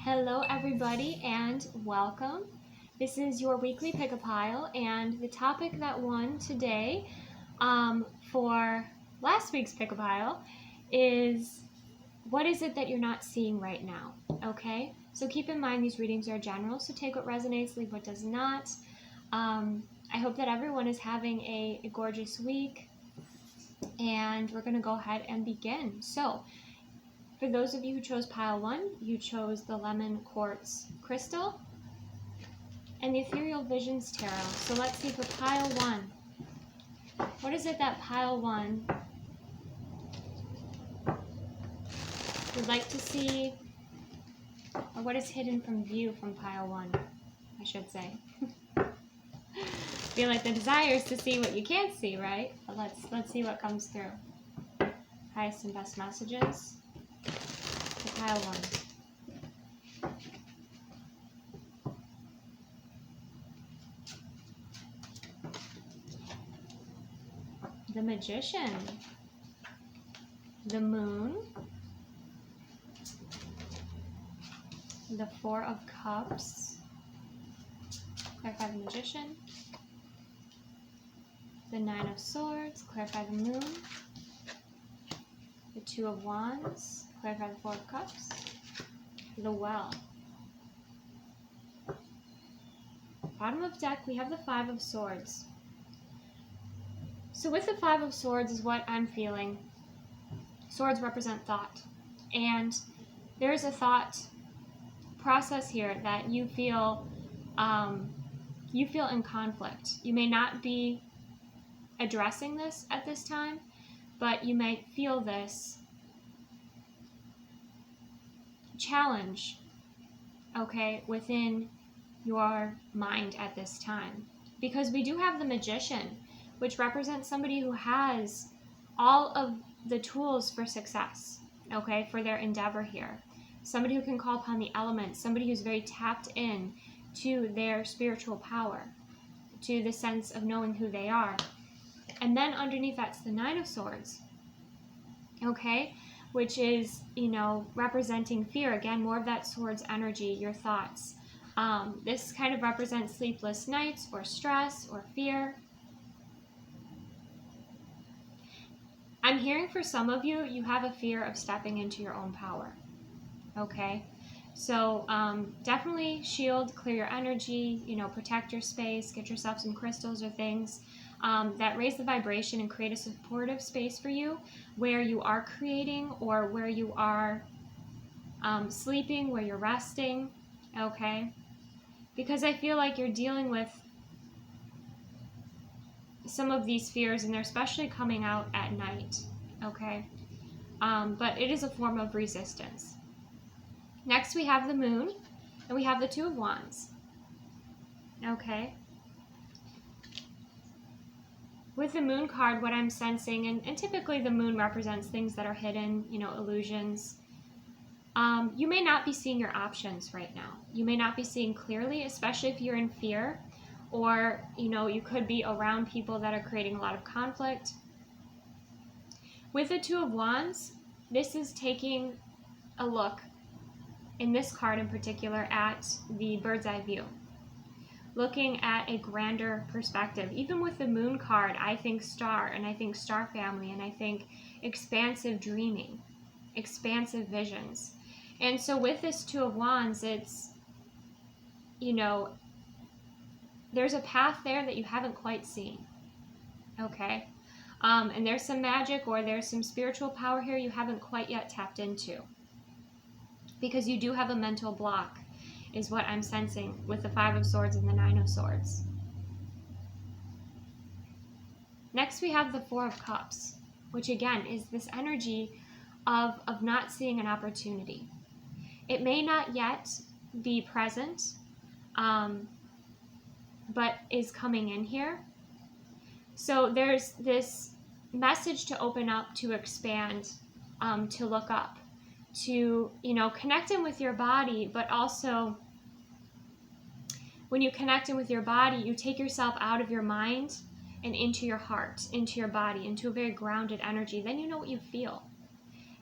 Hello everybody and welcome. This is your weekly pick-a-pile, and the topic that won today for last week's pick-a-pile is what is it that you're not seeing right now, okay? So keep in mind these readings are general, so take what resonates, leave what does not. I hope that everyone is having a gorgeous week, and we're going to go ahead and begin. So for those of you who chose pile 1, you chose the lemon quartz crystal and the ethereal visions tarot. So let's see for pile 1. What is it that pile 1 would like to see, or what is hidden from view from pile 1, I should say. I feel like the desire is to see what you can't see, right? But let's see what comes through. Highest and best messages. Pile 1. The Magician. The Moon. The Four of Cups. Clarify the Magician. The Nine of Swords. Clarify the Moon. The Two of Wands. Clarify the Four of Cups. The Well. Bottom of deck, we have the Five of Swords. So with the Five of Swords is what I'm feeling. Swords represent thought. And there's a thought process here that you feel in conflict. You may not be addressing this at this time, but you may feel this challenge, okay, within your mind at this time. Because we do have the Magician, which represents somebody who has all of the tools for success, okay, for their endeavor here. Somebody who can call upon the elements, somebody who's very tapped in to their spiritual power, to the sense of knowing who they are. And then underneath that's the Nine of Swords, okay, which is, you know, representing fear. Again, more of that swords energy, your thoughts. This kind of represents sleepless nights or stress or fear. I'm hearing for some of you, you have a fear of stepping into your own power, okay? So definitely shield, clear your energy, you know, protect your space, get yourself some crystals or things that raise the vibration and create a supportive space for you where you are creating or where you are sleeping, where you're resting, okay? Because I feel like you're dealing with some of these fears, and they're especially coming out at night, okay? But it is a form of resistance. Next we have the Moon, and we have the Two of Wands, okay? With the Moon card, what I'm sensing, and typically the Moon represents things that are hidden, you know, illusions. You may not be seeing your options right now. You may not be seeing clearly, especially if you're in fear, or, you know, you could be around people that are creating a lot of conflict. With the Two of Wands, this is taking a look, in this card in particular, at the bird's eye view. Looking at a grander perspective. Even with the Moon card, I think star, and I think star family, and I think expansive dreaming, expansive visions. And so with this Two of Wands, it's, you know, there's a path there that you haven't quite seen, okay? And there's some magic or there's some spiritual power here you haven't quite yet tapped into. Because you do have a mental block, is what I'm sensing with the Five of Swords and the Nine of Swords. Next we have the Four of Cups, which again is this energy of not seeing an opportunity. It may not yet be present, but is coming in here. So there's this message to open up, to expand, to look up, to, you know, connect in with your body, but also when you connect in with your body, you take yourself out of your mind and into your heart, into your body, into a very grounded energy. Then you know what you feel.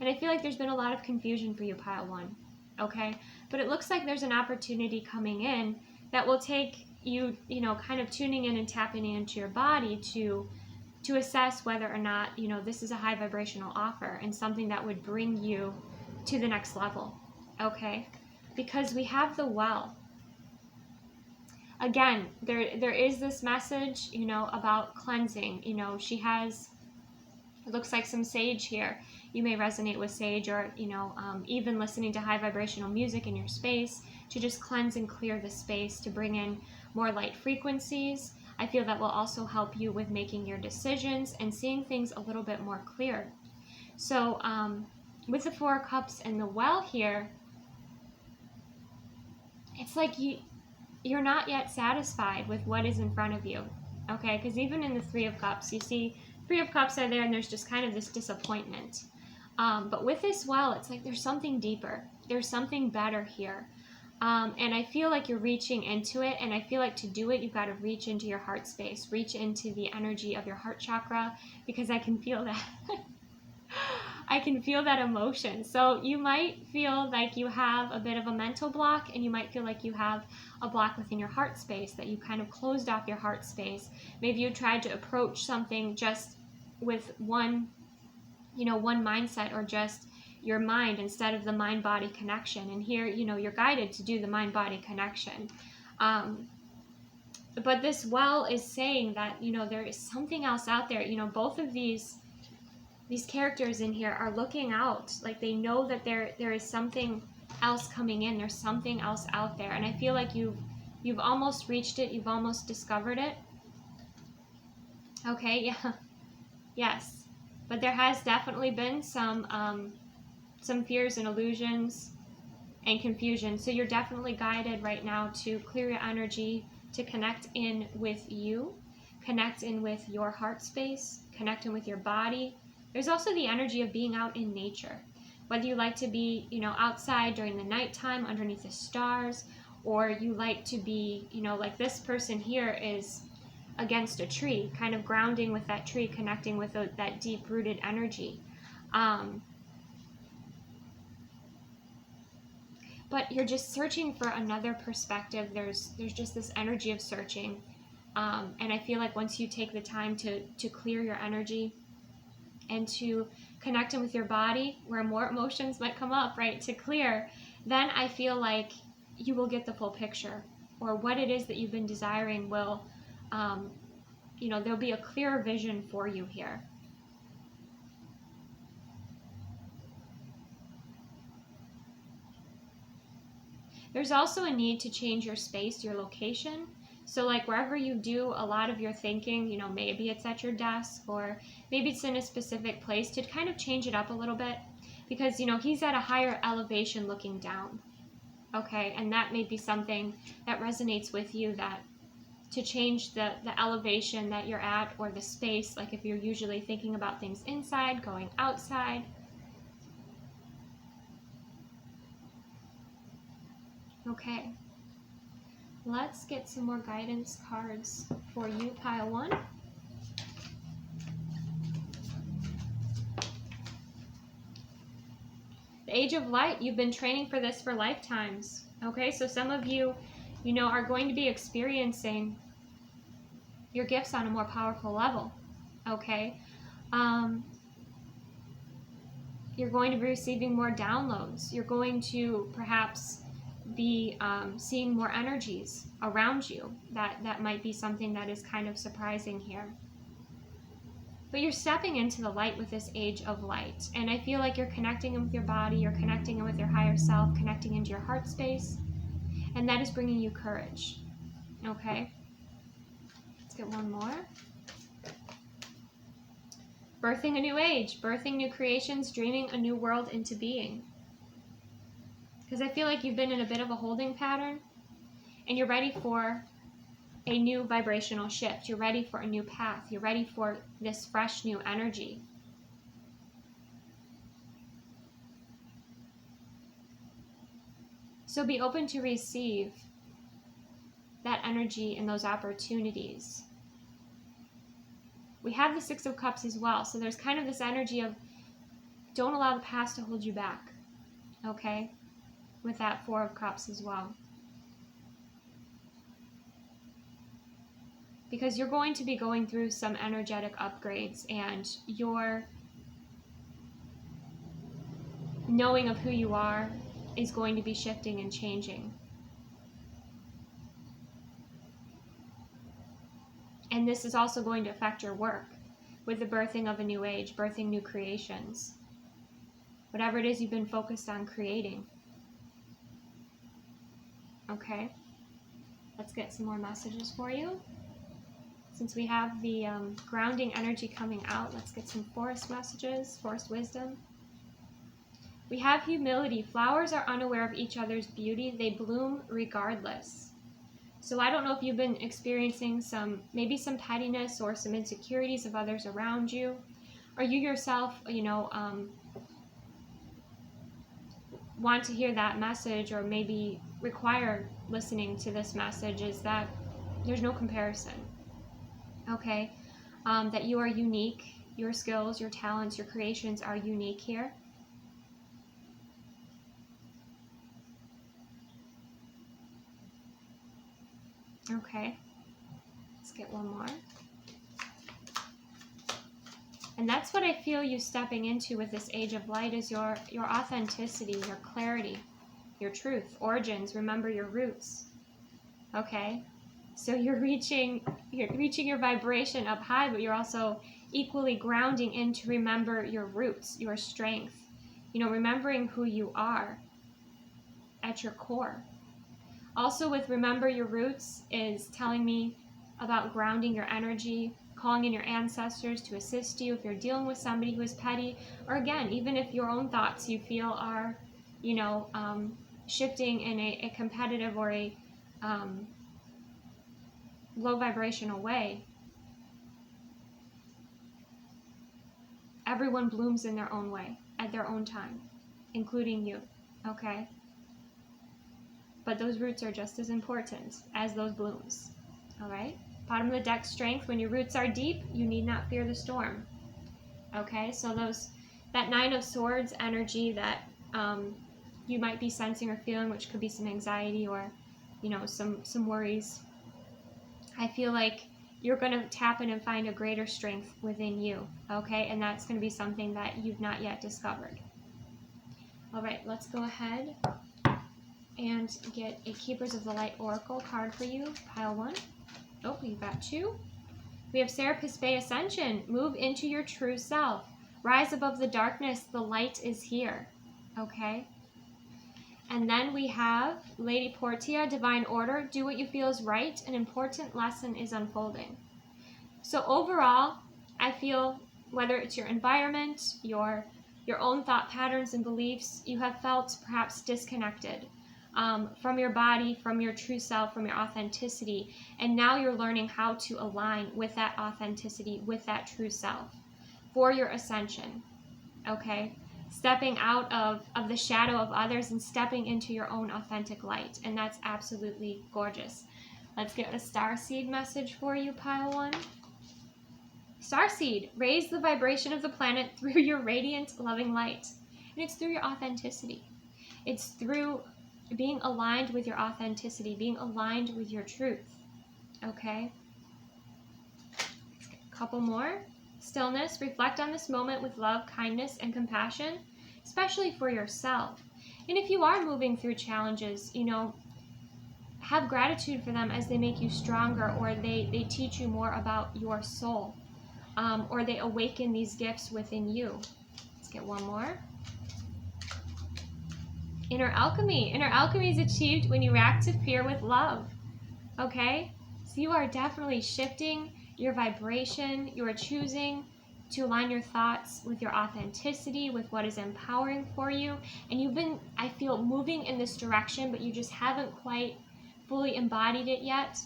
And I feel like there's been a lot of confusion for you, pile 1. okay? But it looks like there's an opportunity coming in that will take you, kind of tuning in and tapping into your body to assess whether or not, this is a high vibrational offer and something that would bring you to the next level, okay? Because we have the well. Again, there is this message, about cleansing. She has, it looks like some sage here. You may resonate with sage, or, even listening to high vibrational music in your space to just cleanse and clear the space, to bring in more light frequencies. I feel that will also help you with making your decisions and seeing things a little bit more clear. So with the Four of Cups and the well here, it's like you're not yet satisfied with what is in front of you, okay? Because even in the Three of Cups, you see Three of Cups are there and there's just kind of this disappointment. But with this well, it's like there's something deeper. There's something better here. And I feel like you're reaching into it, and I feel like to do it, you've got to reach into your heart space, reach into the energy of your heart chakra, because I can feel that. I can feel that emotion. So you might feel like you have a bit of a mental block, and you might feel like you have a block within your heart space, that you kind of closed off your heart space. Maybe you tried to approach something just with one mindset, or just your mind instead of the mind-body connection. And here, you're guided to do the mind-body connection. But this well is saying that, there is something else out there. Both of these characters in here are looking out, like they know that there is something else coming in. There's something else out there. And I feel like you've almost reached it. You've almost discovered it. Okay, yeah. Yes. But there has definitely been some fears and illusions and confusion. So you're definitely guided right now to clear your energy, to connect in with you, connect in with your heart space, connect in with your body. There's also the energy of being out in nature. Whether you like to be, outside during the nighttime underneath the stars, or you like to be, like this person here is against a tree, kind of grounding with that tree, connecting with that deep-rooted energy. But you're just searching for another perspective. There's just this energy of searching. And I feel like once you take the time to clear your energy and to connect in with your body, where more emotions might come up, right, to clear, then I feel like you will get the full picture, or what it is that you've been desiring will, there'll be a clearer vision for you here. There's also a need to change your space, your location. So like wherever you do a lot of your thinking, maybe it's at your desk, or maybe it's in a specific place, to kind of change it up a little bit, because, he's at a higher elevation looking down. Okay, and that may be something that resonates with you, that to change the elevation that you're at, or the space, like if you're usually thinking about things inside, going outside. Okay, let's get some more guidance cards for you, pile one. The Age of Light, you've been training for this for lifetimes. Okay, so some of you, are going to be experiencing your gifts on a more powerful level. Okay, you're going to be receiving more downloads. You're going to perhaps be seeing more energies around you. That might be something that is kind of surprising here. But you're stepping into the light with this Age of Light. And I feel like you're connecting in with your body, you're connecting in with your higher self, connecting into your heart space. And that is bringing you courage. Okay? Let's get one more. Birthing a new age, birthing new creations, dreaming a new world into being. Because I feel like you've been in a bit of a holding pattern, and you're ready for a new vibrational shift. You're ready for a new path. You're ready for this fresh new energy. So be open to receive that energy and those opportunities. We have the Six of Cups as well. So there's kind of this energy of don't allow the past to hold you back. Okay? with that Four of Cups as well. Because you're going to be going through some energetic upgrades, and your knowing of who you are is going to be shifting and changing. And this is also going to affect your work with the birthing of a new age, birthing new creations. Whatever it is you've been focused on creating. Okay, let's get some more messages for you. Since we have the grounding energy coming out, let's get some forest messages, forest wisdom. We have humility. Flowers are unaware of each other's beauty. They bloom regardless. So I don't know if you've been experiencing maybe some pettiness or some insecurities of others around you, or you yourself, want to hear that message, or maybe require listening to this message, is that there's no comparison. Okay, that you are unique. Your skills, your talents, your creations are unique here. Okay, let's get one more. And that's what I feel you stepping into with this Age of Light, is your authenticity, your clarity, your truth, origins. Remember your roots. Okay, so you're reaching your vibration up high, but you're also equally grounding in to remember your roots, your strength. Remembering who you are at your core. Also with remember your roots is telling me about grounding your energy, calling in your ancestors to assist you if you're dealing with somebody who is petty, or again, even if your own thoughts you feel are, shifting in a competitive or a low vibrational way. Everyone blooms in their own way, at their own time, including you, okay? But those roots are just as important as those blooms, all right? Bottom of the deck, strength. When your roots are deep, you need not fear the storm, okay? So that Nine of Swords energy that you might be sensing or feeling, which could be some anxiety or, some worries, I feel like you're going to tap in and find a greater strength within you, okay? And that's going to be something that you've not yet discovered. All right, let's go ahead and get a Keepers of the Light Oracle card for you. Pile 1. Oh, we've got 2. We have Serapis Bay Ascension. Move into your true self. Rise above the darkness. The light is here. Okay? And then we have Lady Portia, Divine Order. Do what you feel is right. An important lesson is unfolding. So overall, I feel whether it's your environment, your own thought patterns and beliefs, you have felt perhaps disconnected from your body, from your true self, from your authenticity. And now you're learning how to align with that authenticity, with that true self for your ascension, okay? Stepping out of the shadow of others and stepping into your own authentic light. And that's absolutely gorgeous. Let's get a starseed message for you, pile 1. Starseed, raise the vibration of the planet through your radiant, loving light. And it's through your authenticity. It's through being aligned with your authenticity, being aligned with your truth, okay? Let's get a couple more. Stillness, reflect on this moment with love, kindness, and compassion, especially for yourself. And if you are moving through challenges, have gratitude for them as they make you stronger, or they teach you more about your soul, or they awaken these gifts within you. Let's get one more. Inner alchemy. Inner alchemy is achieved when you react to fear with love. Okay? So you are definitely shifting your vibration. You are choosing to align your thoughts with your authenticity, with what is empowering for you. And you've been, I feel, moving in this direction, but you just haven't quite fully embodied it yet.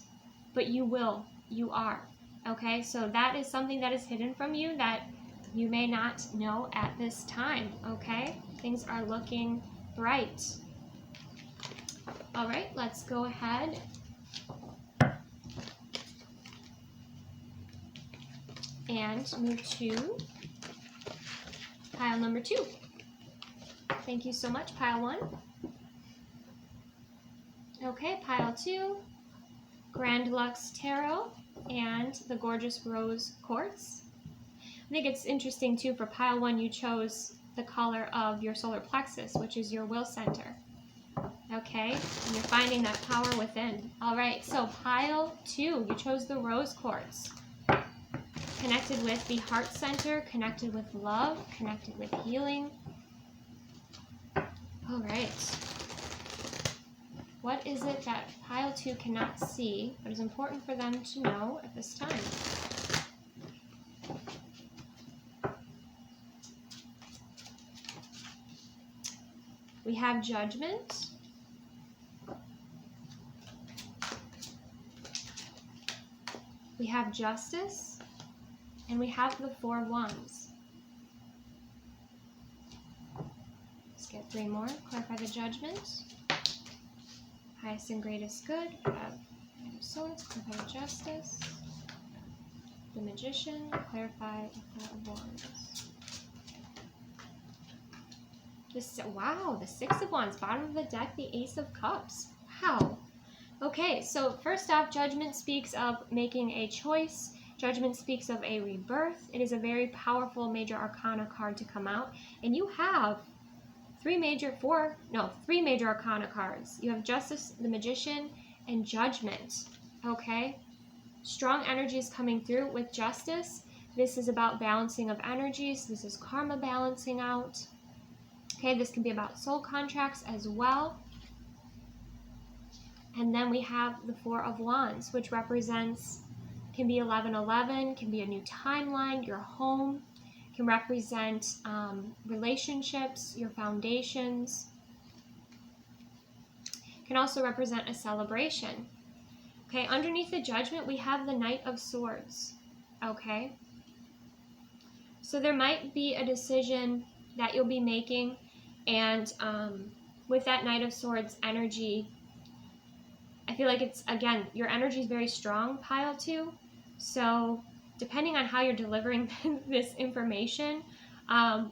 But you will. You are. Okay? So that is something that is hidden from you that you may not know at this time. Okay? Things are looking bright. All right, let's go ahead and move to pile number 2. Thank you so much, pile 1. Okay, pile 2, Grand Lux Tarot and the gorgeous rose quartz. I think it's interesting too, for pile 1 you chose the color of your solar plexus, which is your will center. Okay, and you're finding that power within. All right, so pile 2, you chose the rose quartz. Connected with the heart center, connected with love, connected with healing. All right. What is it that pile 2 cannot see, but is important for them to know at this time? We have Judgment. We have Justice. And we have the 4 of Wands. Let's get 3 more. Clarify the Judgment. Highest and greatest good. We have Knight of Swords. Clarify the Justice. The Magician. Clarify the 4 of Wands. Wow, the 6 of Wands. Bottom of the deck, the Ace of Cups. Wow. Okay, so first off, Judgment speaks of making a choice. Judgment speaks of a rebirth. It is a very powerful major arcana card to come out. And you have 3 major arcana cards. You have Justice, the Magician, and Judgment. Okay? Strong energies coming through with Justice. This is about balancing of energies. This is karma balancing out. Okay, this can be about soul contracts as well. And then we have the 4 of Wands, which represents, can be 1111, can be a new timeline, your home, can represent relationships, your foundations, can also represent a celebration. Okay, underneath the Judgment, we have the Knight of Swords. Okay, so there might be a decision that you'll be making, and with that Knight of Swords energy, I feel like it's, again, your energy is very strong, pile 2. So depending on how you're delivering this information,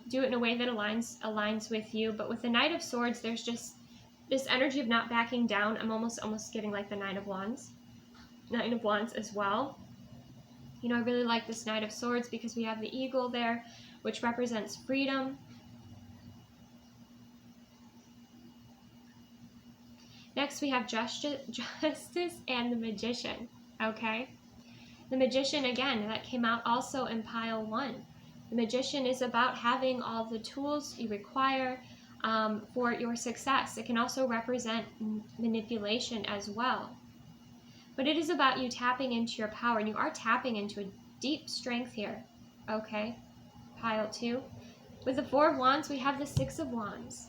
do it in a way that aligns with you. But with the Knight of Swords, there's just this energy of not backing down. I'm almost getting like the Nine of Wands as well. You know, I really like this Knight of Swords because we have the eagle there, which represents freedom. Next, we have Justice and the Magician. Okay, the Magician, again, that came out also in pile 1. The Magician is about having all the tools you require for your success. It can also represent manipulation as well. But it is about you tapping into your power, and you are tapping into a deep strength here. Okay, pile 2. With the 4 of Wands, we have the 6 of Wands,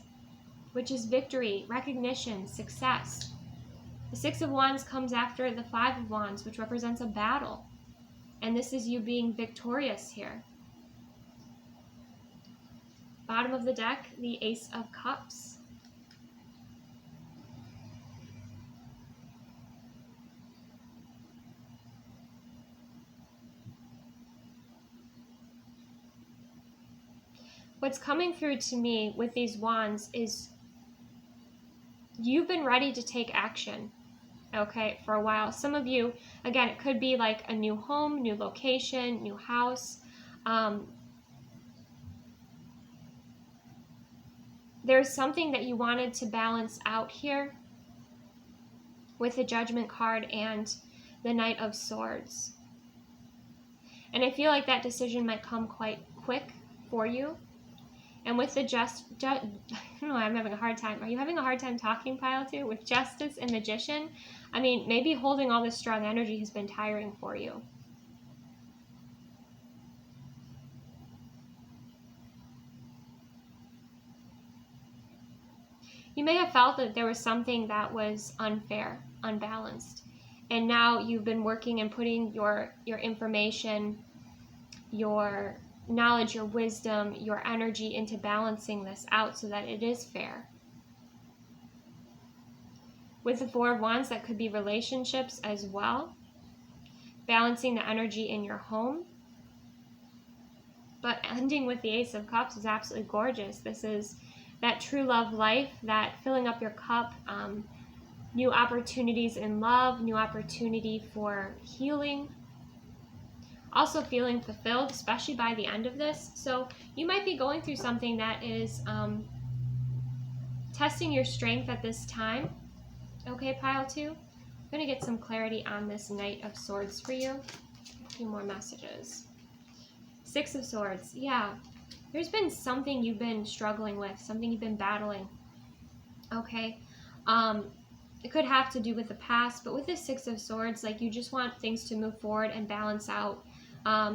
which is victory, recognition, success. The 6 of Wands comes after the 5 of Wands, which represents a battle. And this is you being victorious here. Bottom of the deck, the Ace of Cups. What's coming through to me with these wands is you've been ready to take action, okay, for a while. Some of you, again, it could be like a new home, new location, new house. There's something that you wanted to balance out here with the Judgment card and the Knight of Swords. And I feel like that decision might come quite quick for you. And with the I don't know, I'm having a hard time. Are you having a hard time talking, pile 2? With Justice and Magician? I mean, maybe holding all this strong energy has been tiring for you. You may have felt that there was something that was unfair, unbalanced. And now you've been working and putting your information, your knowledge, your wisdom, your energy into balancing this out so that it is fair. With the 4 of Wands, that could be relationships as well. Balancing the energy in your home. But ending with the Ace of Cups is absolutely gorgeous. This is that true love life, that filling up your cup, new opportunities in love, new opportunity for healing. Also feeling fulfilled, especially by the end of this. So you might be going through something that is testing your strength at this time. Okay, pile 2. I'm going to get some clarity on this Knight of Swords for you. A few more messages. 6 of Swords. Yeah. There's been something you've been struggling with, something you've been battling. Okay. It could have to do with the past, but with the 6 of Swords, like, you just want things to move forward and balance out.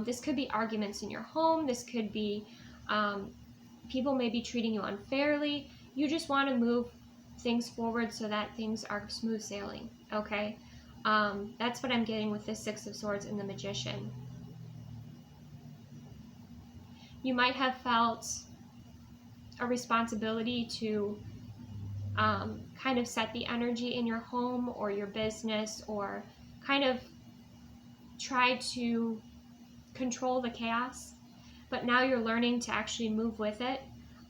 This could be arguments in your home. This could be people may be treating you unfairly. You just want to move things forward so that things are smooth sailing. Okay. That's what I'm getting with the 6 of Swords and the Magician. You might have felt a responsibility to kind of set the energy in your home or your business, or kind of try to control the chaos, but now you're learning to actually move with it,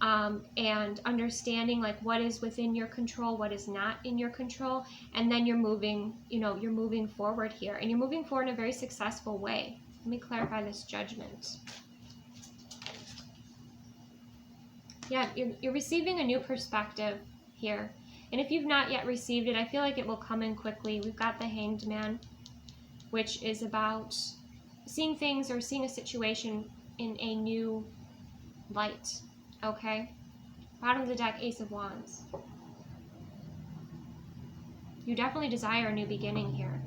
and understanding like what is within your control, what is not in your control, and then you're moving, you're moving forward here, and you're moving forward in a very successful way. Let me clarify this Judgment. Yeah, you're receiving a new perspective here. And if you've not yet received it, I feel like it will come in quickly. We've got the Hanged Man, which is about seeing things or seeing a situation in a new light. Okay? Bottom of the deck, Ace of Wands. You definitely desire a new beginning here.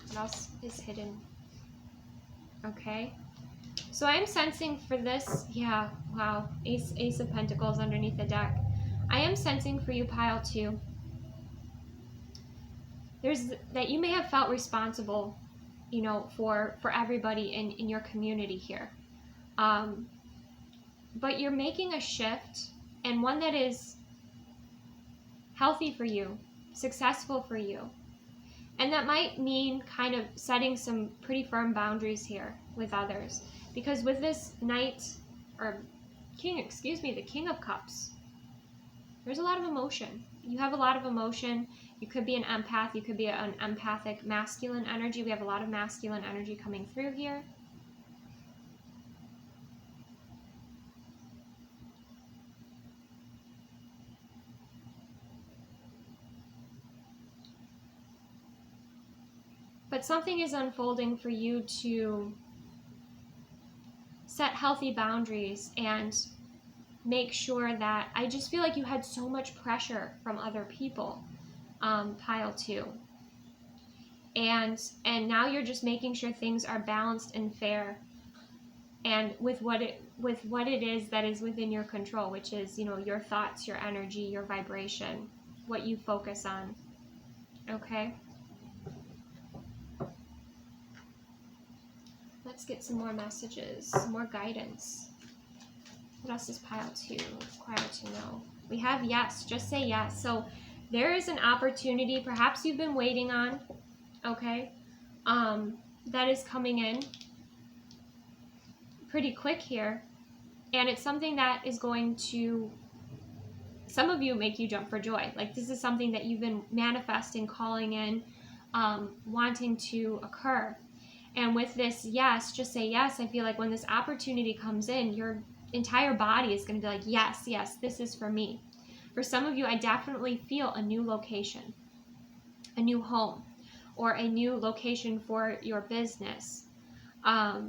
What else is hidden? Okay. So I'm sensing for this, yeah, wow, Ace of Pentacles underneath the deck. I am sensing for you, pile 2, there's that you may have felt responsible, for everybody in your community here. But you're making a shift, and one that is healthy for you, successful for you. And that might mean kind of setting some pretty firm boundaries here with others. Because with this Knight, or King, the King of Cups, there's a lot of emotion. You have a lot of emotion. You could be an empath. You could be an empathic masculine energy. We have a lot of masculine energy coming through here. But something is unfolding for you to set healthy boundaries and make sure that, I just feel like you had so much pressure from other people, pile 2. And now you're just making sure things are balanced and fair, and with what it is that is within your control, which is, your thoughts, your energy, your vibration, what you focus on. Okay? Let's get some more messages, some more guidance. What else is pile 2 required to know? We have yes, just say yes. So there is an opportunity, perhaps you've been waiting on, okay, that is coming in pretty quick here. And it's something that is going to, some of you, make you jump for joy. Like, this is something that you've been manifesting, calling in, wanting to occur. And with this yes, just say yes, I feel like when this opportunity comes in, your entire body is going to be like, yes, yes, this is for me. For some of you, I definitely feel a new location, a new home, or a new location for your business. But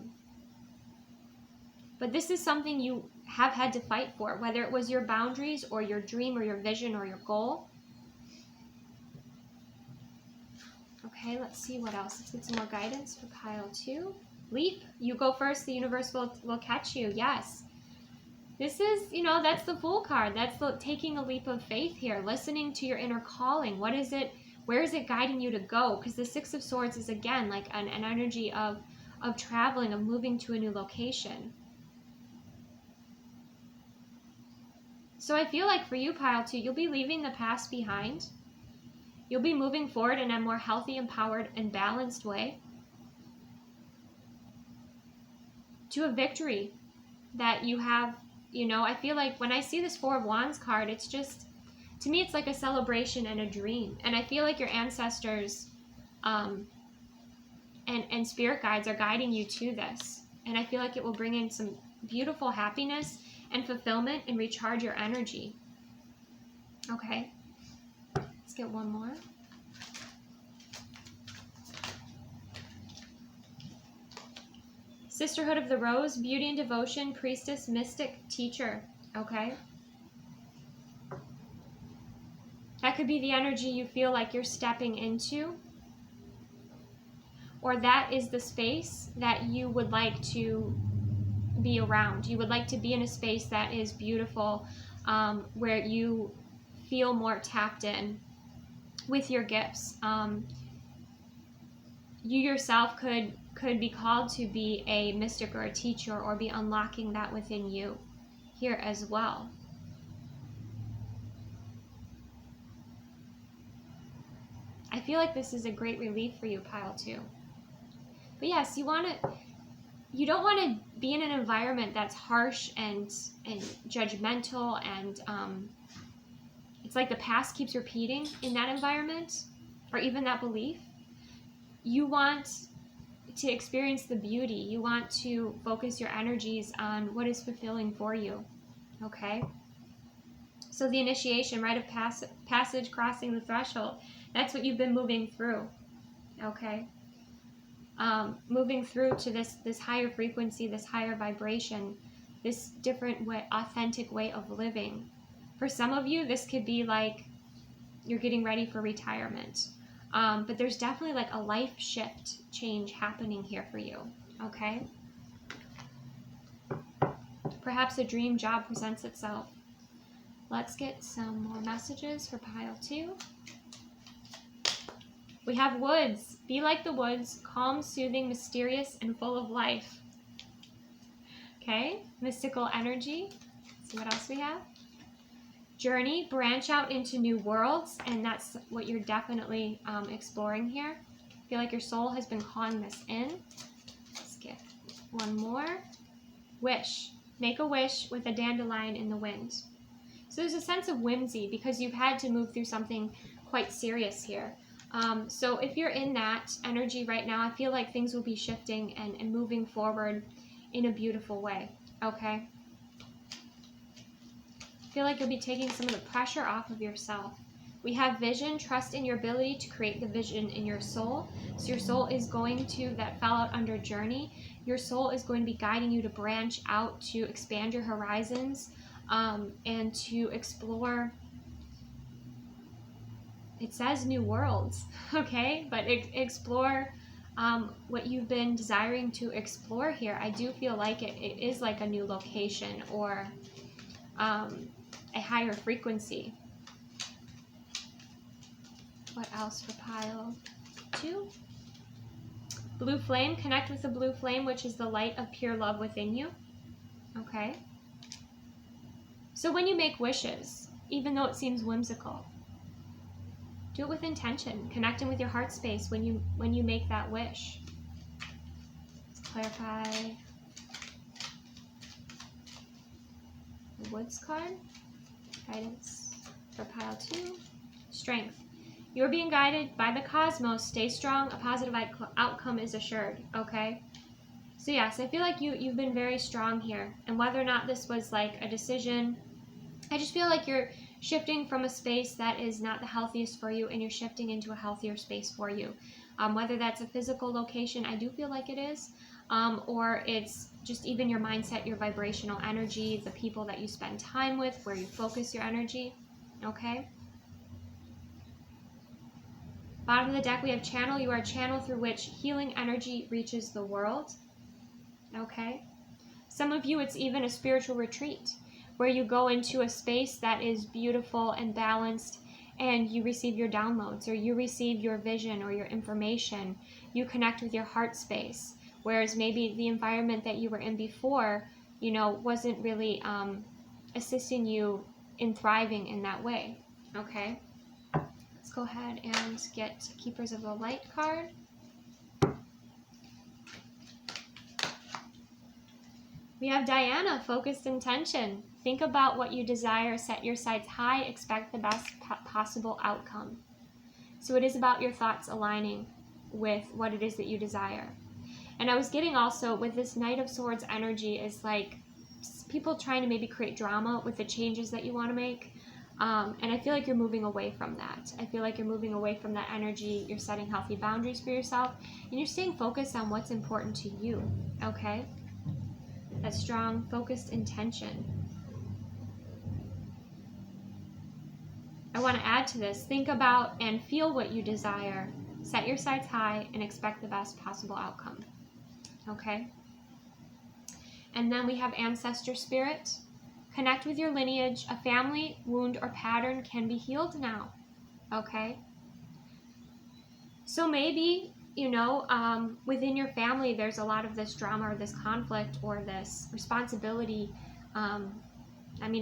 this is something you have had to fight for, whether it was your boundaries or your dream or your vision or your goal. Okay, let's see what else. Let's get some more guidance for pile 2. Leap. You go first. The universe will catch you. Yes. This is, that's the Fool card. That's taking a leap of faith here. Listening to your inner calling. What is it? Where is it guiding you to go? Because the 6 of Swords is, again, like an energy of traveling, of moving to a new location. So I feel like for you, pile 2, you'll be leaving the past behind. You'll be moving forward in a more healthy, empowered, and balanced way to a victory that you have. I feel like when I see this 4 of Wands card, it's just To me, it's like a celebration and a dream. And I feel like your ancestors and spirit guides are guiding you to this. And I feel like it will bring in some beautiful happiness and fulfillment and recharge your energy. Okay, let's get one more. Sisterhood of the Rose, beauty and devotion, priestess, mystic, teacher. Okay. That could be the energy you feel like you're stepping into. Or that is the space that you would like to be around. You would like to be in a space that is beautiful, where you feel more tapped in with your gifts. You yourself could be called to be a mystic or a teacher, or be unlocking that within you here as well. I feel like this is a great relief for you, pile 2. But yes, you don't want to be in an environment that's harsh and judgmental, and it's like the past keeps repeating in that environment, or even that belief. You want to experience the beauty. You want to focus your energies on what is fulfilling for you. Okay? So the initiation, rite of passage, crossing the threshold, that's what you've been moving through. Okay? Moving through to this higher frequency, this higher vibration, this different way, authentic way of living. For some of you, this could be like you're getting ready for retirement. But there's definitely like a life shift change happening here for you. Okay? Perhaps a dream job presents itself. Let's get some more messages for pile 2. We have woods. Be like the woods, calm, soothing, mysterious, and full of life. Okay, mystical energy. Let's see what else we have. Journey, branch out into new worlds, and that's what you're definitely exploring here. I feel like your soul has been calling this in. Let's get one more. Wish. Make a wish with a dandelion in the wind. So there's a sense of whimsy because you've had to move through something quite serious here. So if you're in that energy right now, I feel like things will be shifting and moving forward in a beautiful way. Okay? I feel like you'll be taking some of the pressure off of yourself. We have vision. Trust in your ability to create the vision in your soul. So your soul is going to, that fell out under journey, your soul is going to be guiding you to branch out, to expand your horizons, and to explore. It says new worlds, okay? But explore what you've been desiring to explore here. I do feel like it is like a new location, or a higher frequency. What else for pile 2? Blue flame. Connect with the blue flame, which is the light of pure love within you. Okay? So when you make wishes, even though it seems whimsical, do it with intention. Connecting with your heart space when you make that wish. Let's clarify the Woods card. Guidance for pile 2. Strength. You're being guided by the cosmos. Stay strong. A positive outcome is assured. Okay? So yes, I feel like you've been very strong here. And whether or not this was like a decision, I just feel like you're shifting from a space that is not the healthiest for you, and you're shifting into a healthier space for you. Whether that's a physical location, I do feel like it is, or it's just even your mindset, your vibrational energy, the people that you spend time with, where you focus your energy. Okay? Bottom of the deck, we have channel. You are a channel through which healing energy reaches the world. Okay? Some of you, it's even a spiritual retreat, where you go into a space that is beautiful and balanced, and you receive your downloads, or you receive your vision or your information. You connect with your heart space, whereas maybe the environment that you were in before, wasn't really assisting you in thriving in that way. Okay? Let's go ahead and get Keepers of the Light card. We have Diana, focused intention. Think about what you desire, set your sights high, expect the best possible outcome. So it is about your thoughts aligning with what it is that you desire. And I was getting also with this Knight of Swords energy is like people trying to maybe create drama with the changes that you want to make. And I feel like you're moving away from that. I feel like you're moving away from that energy. You're setting healthy boundaries for yourself. And you're staying focused on what's important to you. Okay? That strong, focused intention. I want to add to this. Think about and feel what you desire. Set your sights high and expect the best possible outcome. Okay? And then we have Ancestor Spirit. Connect with your lineage. A family wound or pattern can be healed now. Okay? So maybe, within your family, there's a lot of this drama or this conflict or this responsibility.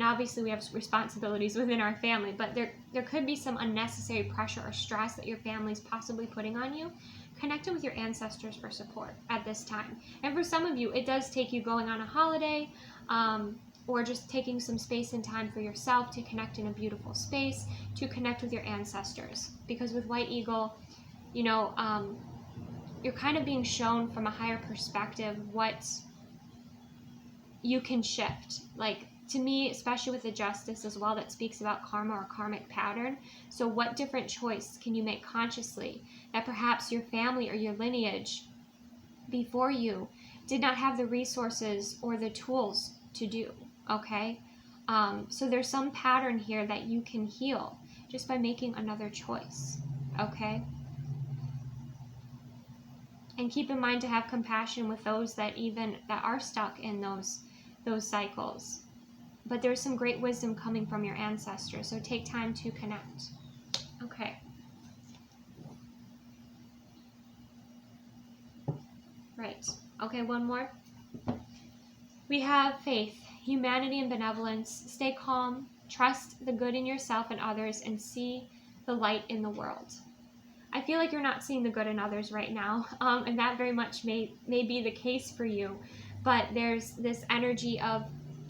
Obviously we have responsibilities within our family, but there could be some unnecessary pressure or stress that your family's possibly putting on you. Connecting with your ancestors for support at this time. And for some of you, it does take you going on a holiday, or just taking some space and time for yourself to connect in a beautiful space, to connect with your ancestors. Because with White Eagle, you're kind of being shown from a higher perspective what you can shift. Like, to me, especially with the Justice as well, that speaks about karma or karmic pattern. So what different choice can you make consciously that perhaps your family or your lineage before you did not have the resources or the tools to do, okay? So there's some pattern here that you can heal just by making another choice, okay? And keep in mind to have compassion with those that are stuck in those cycles. But there's some great wisdom coming from your ancestors, so take time to connect. Okay. Right. Okay, one more. We have faith, humanity, and benevolence. Stay calm, trust the good in yourself and others, and see the light in the world. I feel like you're not seeing the good in others right now, and that very much may be the case for you, but there's this energy of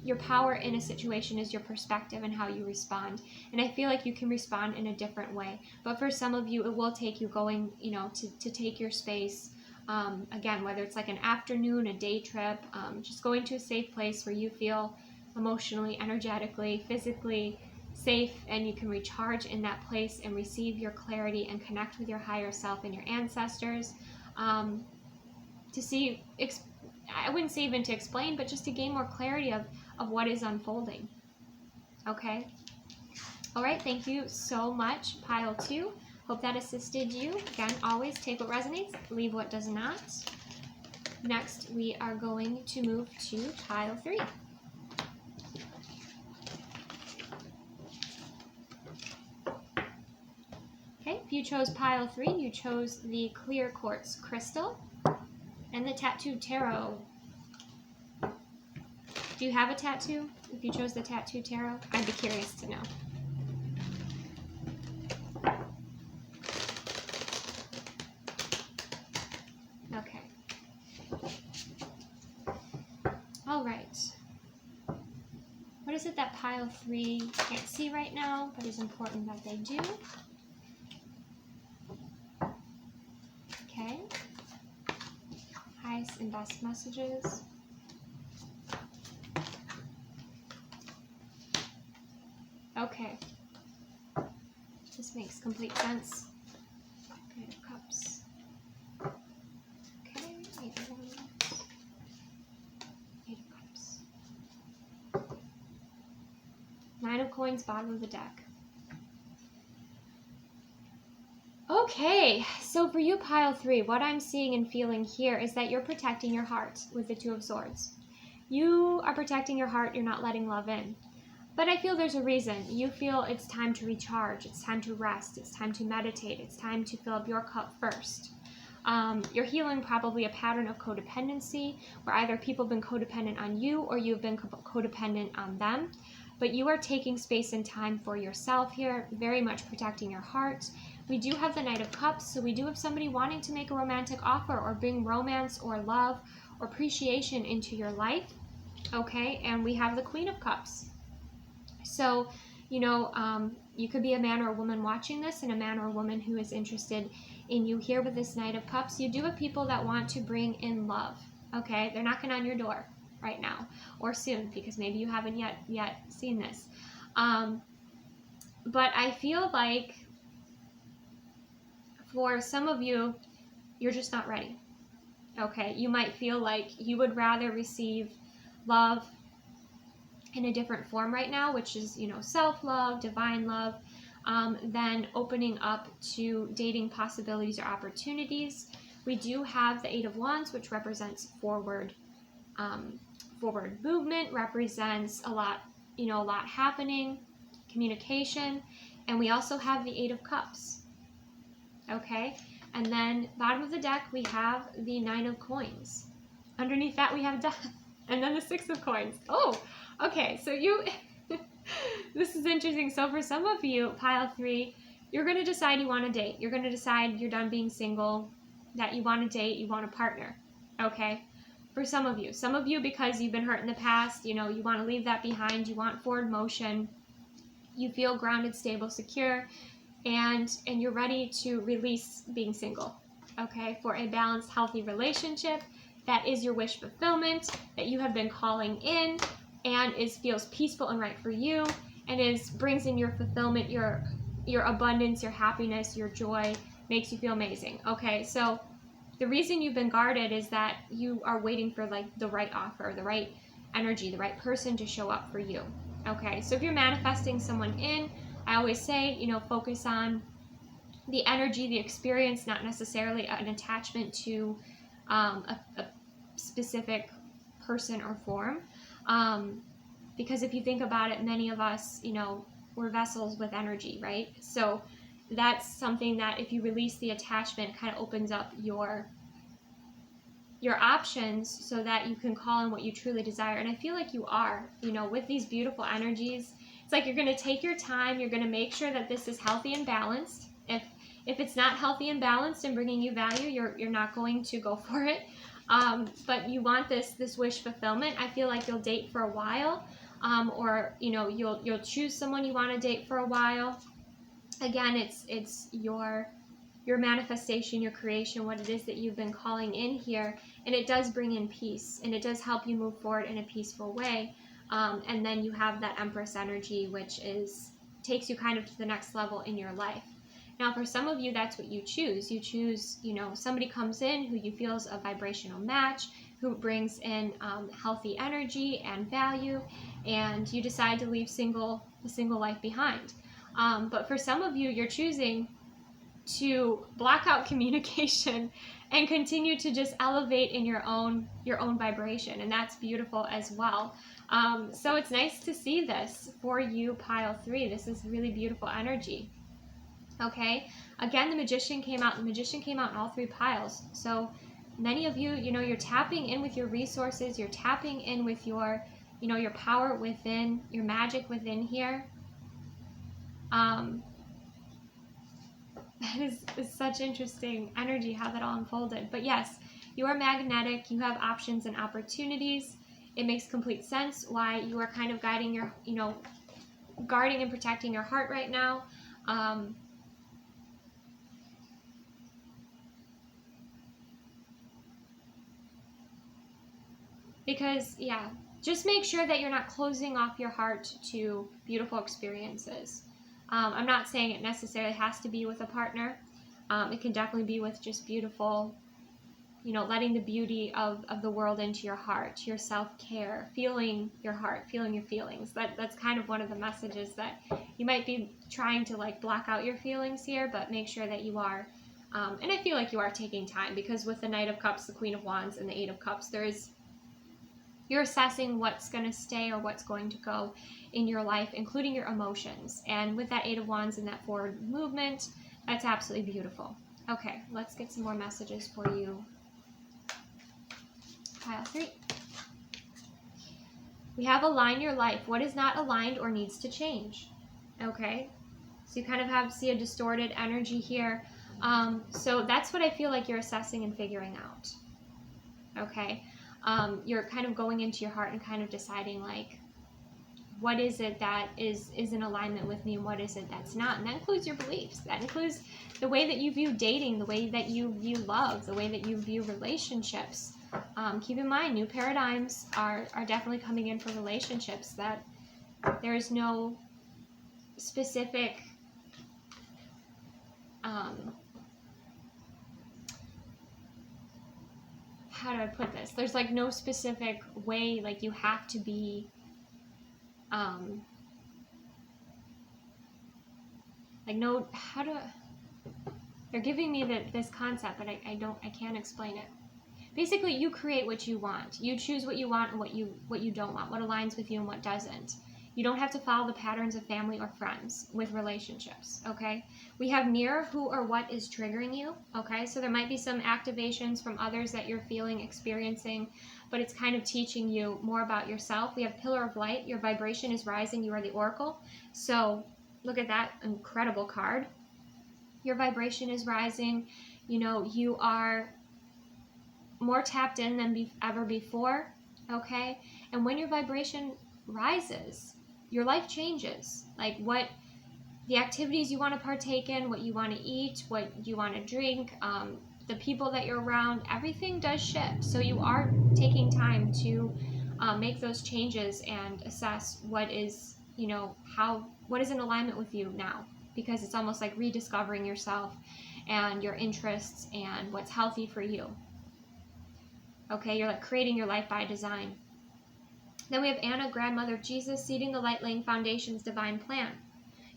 your power in a situation is your perspective and how you respond. And I feel like you can respond in a different way. But for some of you, it will take you going, to take your space. Again, whether it's like an afternoon, a day trip, just going to a safe place where you feel emotionally, energetically, physically safe, and you can recharge in that place and receive your clarity and connect with your higher self and your ancestors. To see, I wouldn't say even to explain, but just to gain more clarity of what is unfolding. Okay? All right, thank you so much, Pile 2. Hope that assisted you. Again, always take what resonates, leave what does not. Next, we are going to move to Pile 3. Okay, if you chose Pile 3, you chose the clear quartz crystal and the tattooed tarot. Do you have a tattoo? If you chose the tattooed tarot, I'd be curious to know. Okay. All right. What is it that Pile 3 can't see right now, but is important that they do? Okay. Highest and best messages. Okay. This makes complete sense. Eight of Cups. Okay, Eight of Wands. Eight of Cups. Nine of Coins, bottom of the deck. Okay, so for you, Pile 3, what I'm seeing and feeling here is that you're protecting your heart with the Two of Swords. You are protecting your heart, you're not letting love in. But I feel there's a reason. You feel it's time to recharge, it's time to rest, it's time to meditate, it's time to fill up your cup first. You're healing probably a pattern of codependency, where either people have been codependent on you or you've been codependent on them. But you are taking space and time for yourself here, very much protecting your heart. We do have the Knight of Cups, so we do have somebody wanting to make a romantic offer or bring romance or love or appreciation into your life. Okay, and we have the Queen of Cups. So, you could be a man or a woman watching this, and a man or a woman who is interested in you here with this Knight of Cups. You do have people that want to bring in love, okay? They're knocking on your door right now, or soon, because maybe you haven't yet seen this. But I feel like for some of you, you're just not ready, okay? You might feel like you would rather receive love in a different form right now, which is, self-love, divine love, than opening up to dating possibilities or opportunities. We do have the Eight of Wands, which represents forward movement, represents a lot happening, communication, and we also have the Eight of Cups, okay? And then bottom of the deck, we have the Nine of Coins. Underneath that, we have Death, and then the Six of Coins. Oh, okay, so this is interesting. So for some of you, pile 3, you're going to decide you want to date. You're going to decide you're done being single, that you want to date, you want a partner, okay? For some of you, because you've been hurt in the past, you want to leave that behind, you want forward motion, you feel grounded, stable, secure, and you're ready to release being single, okay? For a balanced, healthy relationship that is your wish fulfillment, that you have been calling in, and feels peaceful and right for you, and brings in your fulfillment, your abundance, your happiness, your joy, makes you feel amazing. Okay, so the reason you've been guarded is that you are waiting for the right offer, the right energy, the right person to show up for you. Okay, so if you're manifesting someone in, I always say, focus on the energy, the experience, not necessarily an attachment to a specific person or form. Because if you think about it, many of us, we're vessels with energy, right? So that's something that if you release the attachment, kind of opens up your options so that you can call in what you truly desire. And I feel like you are, with these beautiful energies. It's like you're going to take your time. You're going to make sure that this is healthy and balanced. If it's not healthy and balanced and bringing you value, you're not going to go for it. But you want this wish fulfillment. I feel like you'll date for a while, or you'll choose someone you want to date for a while. Again, it's your manifestation, your creation, what it is that you've been calling in here, and it does bring in peace, and it does help you move forward in a peaceful way. And then you have that Empress energy, which takes you kind of to the next level in your life. Now, for some of you, that's what you choose. You choose, somebody comes in who you feel is a vibrational match, who brings in healthy energy and value, and you decide to leave the single life behind. But for some of you, you're choosing to block out communication and continue to just elevate in your own vibration, and that's beautiful as well. So it's nice to see this for you, pile 3. This is really beautiful energy. Okay, again, the Magician came out. The Magician came out in all 3 piles. So many of you, you're tapping in with your resources. You're tapping in with your power within, your magic within here. That is such interesting energy, how that all unfolded. But yes, you are magnetic. You have options and opportunities. It makes complete sense why you are kind of guiding your, guarding and protecting your heart right now. Because, yeah, just make sure that you're not closing off your heart to beautiful experiences. I'm not saying it necessarily has to be with a partner. It can definitely be with just beautiful, letting the beauty of the world into your heart, your self-care, feeling your heart, feeling your feelings. That's kind of one of the messages that you might be trying to block out your feelings here, but make sure that you are. And I feel like you are taking time, because with the Knight of Cups, the Queen of Wands, and the Eight of Cups, you're assessing what's going to stay or what's going to go in your life, including your emotions. And with that Eight of Wands and that forward movement, that's absolutely beautiful. Okay, let's get some more messages for you. Pile 3. We have align your life. What is not aligned or needs to change? Okay, so you kind of see a distorted energy here. So that's what I feel like you're assessing and figuring out. Okay. You're kind of going into your heart and kind of deciding what is it that is in alignment with me and what is it that's not. And that includes your beliefs. That includes the way that you view dating, the way that you view love, the way that you view relationships. Keep in mind, new paradigms are definitely coming in for relationships, that there is no specific how do I put this? There's like no specific way, like you have to be like no, how do they're giving me this concept, but I can't explain it. Basically, you create what you want. You choose what you want and what you don't want, what aligns with you and what doesn't. You don't have to follow the patterns of family or friends with relationships, okay? We have near, who or what is triggering you, okay? So there might be some activations from others that you're feeling, experiencing, but it's kind of teaching you more about yourself. We have pillar of light. Your vibration is rising. You are the oracle. So look at that incredible card. Your vibration is rising. You know, you are more tapped in than ever before, okay? And when your vibration rises, your life changes. Like what the activities you want to partake in, what you want to eat, what you want to drink, the people that you're around, everything does shift. So you are taking time to make those changes and assess what is, you know, what is in alignment with you now, because it's almost like rediscovering yourself and your interests and what's healthy for you. Okay, you're like creating your life by design. Then we have Anna, grandmother of Jesus, seeding the light, laying foundations, divine plan.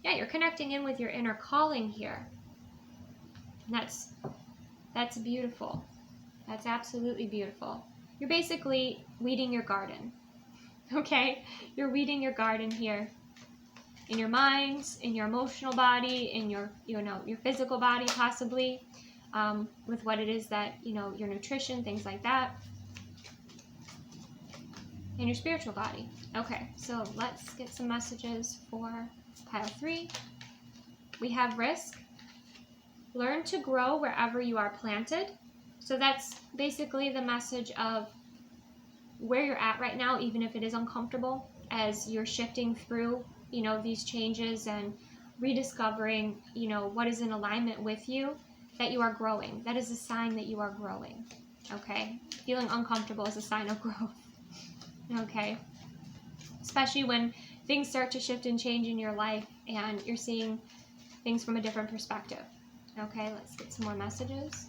Yeah, you're connecting in with your inner calling here. And that's beautiful. That's absolutely beautiful. You're basically weeding your garden. Okay? You're weeding your garden here. In your mind, in your emotional body, in your physical body possibly, with what it is that, your nutrition, things like that. In your spiritual body. Okay, so let's get some messages for pile 3. We have risk. Learn to grow wherever you are planted. So that's basically the message of where you're at right now, even if it is uncomfortable, as you're shifting through, these changes and rediscovering, what is in alignment with you, that you are growing. That is a sign that you are growing. Okay? Feeling uncomfortable is a sign of growth. Okay, especially when things start to shift and change in your life and you're seeing things from a different perspective. Okay, let's get some more messages.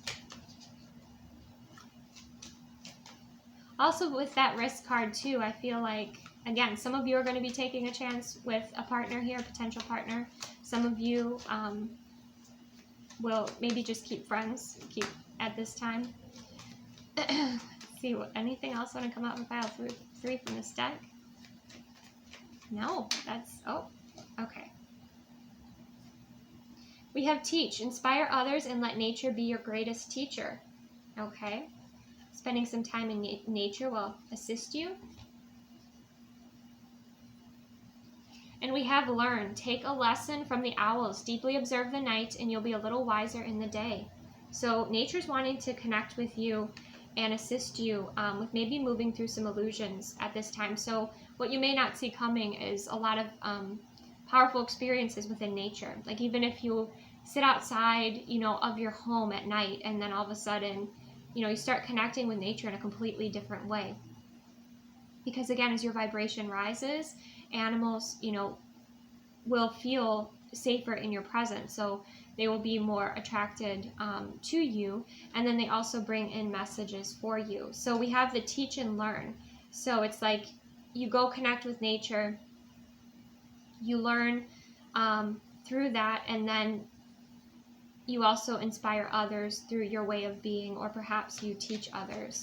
Also with that risk card too, I feel like, again, some of you are going to be taking a chance with a partner here, a potential partner. Some of you will maybe just keep friends, at this time. Let's see, anything else want to come out with pile 3 from this deck? No, okay. We have teach, inspire others and let nature be your greatest teacher. Okay. Spending some time in nature will assist you. And we have learn, take a lesson from the owls, deeply observe the night and you'll be a little wiser in the day. So nature's wanting to connect with you and assist you with maybe moving through some illusions at this time. So what you may not see coming is a lot of powerful experiences within nature. Like even if you sit outside, of your home at night, and then all of a sudden, you start connecting with nature in a completely different way. Because again, as your vibration rises, animals, will feel safer in your presence. So they will be more attracted to you, and then they also bring in messages for you. So we have the teach and learn. So it's like you go connect with nature, you learn through that, and then you also inspire others through your way of being, or perhaps you teach others.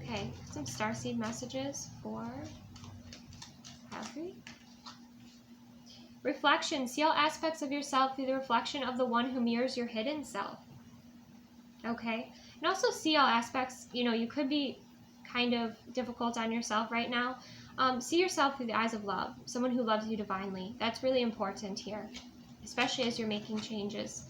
Okay, some starseed messages for Kathy. Reflection. See all aspects of yourself through the reflection of the one who mirrors your hidden self. Okay. And also see all aspects, you could be kind of difficult on yourself right now. See yourself through the eyes of love. Someone who loves you divinely. That's really important here, especially as you're making changes.